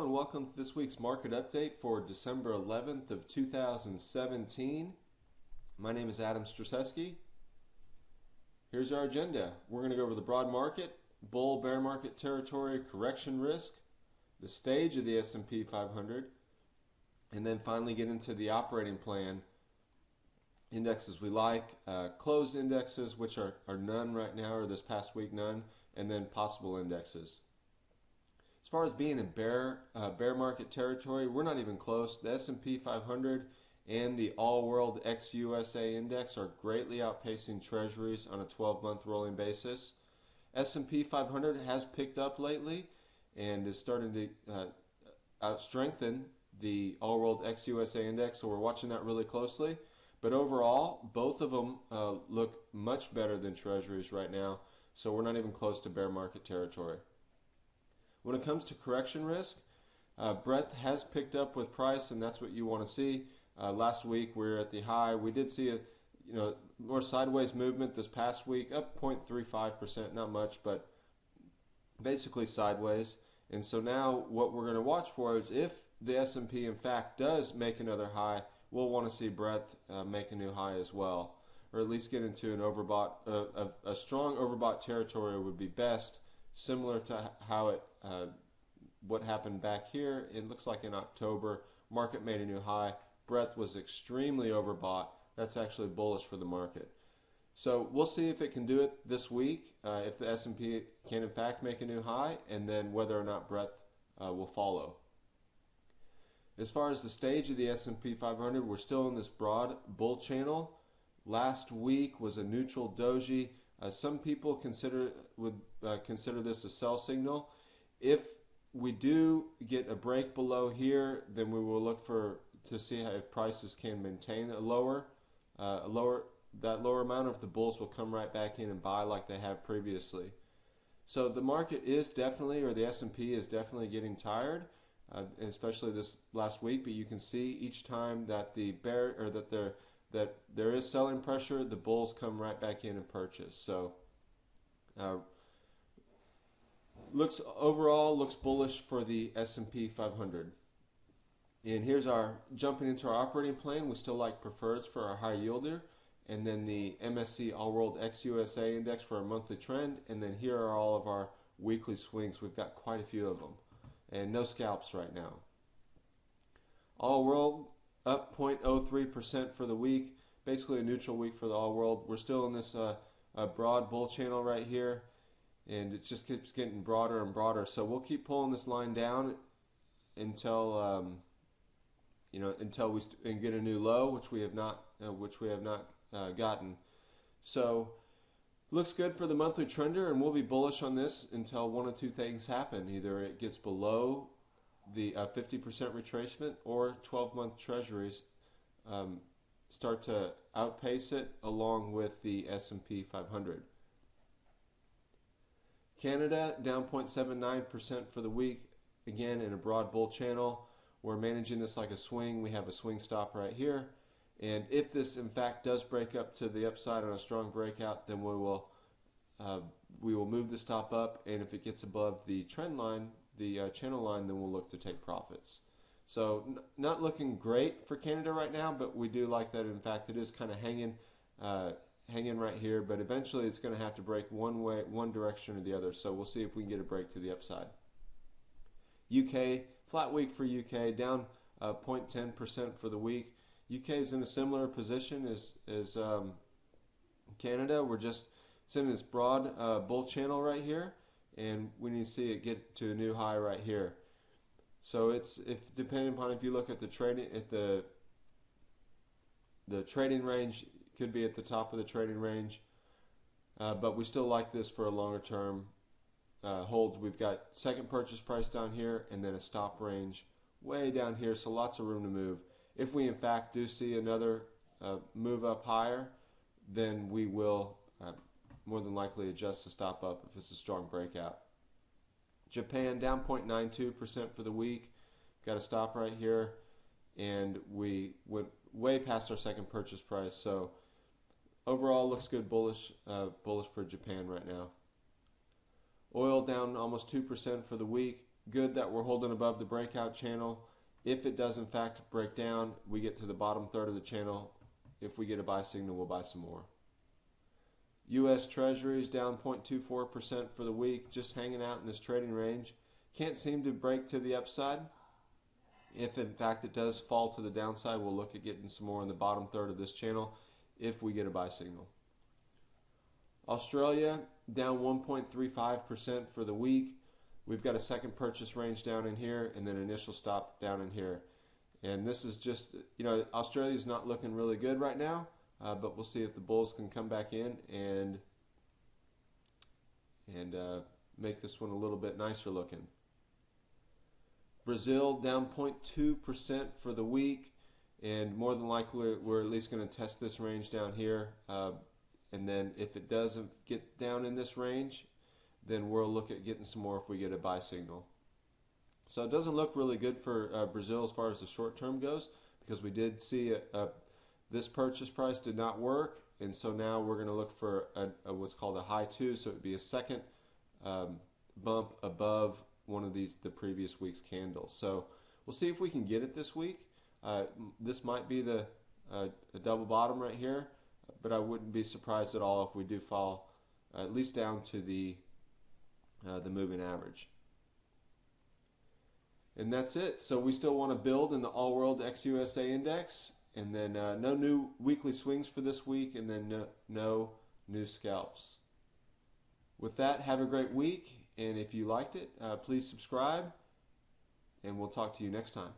and welcome to this week's market update for December 11th of 2017. My name is Adam Straseske. Here's our agenda. We're going to go over the broad market, bull bear market territory, correction risk, the stage of the S&P 500, and then finally get into the operating plan. Indexes we like, closed indexes, which are none right now, or this past week none, and then possible indexes. As far as being in bear market territory, we're not even close. The S&P 500 and the All-World ex-USA Index are greatly outpacing Treasuries on a 12-month rolling basis. S&P 500 has picked up lately and is starting to outstrengthen the All-World ex-USA Index, so we're watching that really closely. But overall, both of them look much better than Treasuries right now, so we're not even close to bear market territory. When it comes to correction risk, breadth has picked up with price, and that's what you want to see. Last week we were at the high. We did see a more sideways movement this past week, up 0.35%, not much, but basically sideways. And so now what we're going to watch for is if the S&P in fact does make another high, we'll want to see breadth make a new high as well, or at least get into an overbought, a strong overbought territory would be best. Similar to how what happened back here, it looks like in October, market made a new high. Breadth was extremely overbought. That's actually bullish for the market. So we'll see if it can do it this week, if the S&P can in fact make a new high, and then whether or not breadth will follow. As far as the stage of the S&P 500, we're still in this broad bull channel. Last week was a neutral doji. Some people would consider this a sell signal. If we do get a break below here, then we will look to see if prices can maintain that lower amount. If the bulls will come right back in and buy like they have previously. So the market is definitely, or the S&P is definitely getting tired, especially this last week. But you can see each time that that there is selling pressure, the bulls come right back in and purchase. So overall looks bullish for the S&P 500. And here's our jumping into our operating plan. We still like preferreds for our high yielder, and then the MSC All World ex-USA Index for our monthly trend, and then here are all of our weekly swings. We've got quite a few of them, and no scalps right now. All World up 0.03% for the week, basically a neutral week for the All World. We're still in this broad bull channel right here, and it just keeps getting broader and broader. So we'll keep pulling this line down until until we get a new low, which we have not gotten. So looks good for the monthly trender, and we'll be bullish on this until one of two things happen: either it gets below the 50% retracement, or 12-month Treasuries start to outpace it along with the S&P 500. Canada down 0.79% for the week, again in a broad bull channel. We're managing this like a swing. We have a swing stop right here, and if this in fact does break up to the upside on a strong breakout, then we will move the stop up, and if it gets above the trend line, the channel line, then we'll look to take profits. So not looking great for Canada right now, but we do like that in fact it is kind of hanging right here, but eventually it's going to have to break one direction or the other. So we'll see if we can get a break to the upside. UK, flat week for UK, down 0.10% for the week. UK is in a similar position as Canada. It's in this broad bull channel right here, and we need to see it get to a new high right here. So depending upon if you look at the trading range, could be at the top of the trading range, but we still like this for a longer term hold. We've got second purchase price down here, and then a stop range way down here, so lots of room to move. If we in fact do see another move up higher, then we will more than likely adjust the stop up if it's a strong breakout. Japan down 0.92% for the week. Got a stop right here, and we went way past our second purchase price. So overall looks good, bullish for Japan right now. Oil down almost 2% for the week. good that we're holding above the breakout channel. If it does in fact break down, we get to the bottom third of the channel. If we get a buy signal, we'll buy some more. U.S. Treasuries down 0.24% for the week, just hanging out in this trading range. Can't seem to break to the upside. If in fact it does fall to the downside, we'll look at getting some more in the bottom third of this channel if we get a buy signal. Australia down 1.35% for the week. We've got a second purchase range down in here and then initial stop down in here. And this is just, Australia's not looking really good right now, but we'll see if the bulls can come back in and make this one a little bit nicer looking. Brazil down 0.2% for the week, and more than likely we're at least going to test this range down here. And then if it doesn't get down in this range, then we'll look at getting some more if we get a buy signal. So it doesn't look really good for Brazil as far as the short term goes, because we did see this purchase price did not work, and so now we're going to look for what's called a high 2, so it would be a second bump above one of the previous week's candles. So we'll see if we can get it this week. This might be a double bottom right here, but I wouldn't be surprised at all if we do fall at least down to the moving average. And that's it. So we still want to build in the All World ex-USA index, and then no new weekly swings for this week, and then no new scalps. With that, have a great week, and if you liked it, please subscribe, and we'll talk to you next time.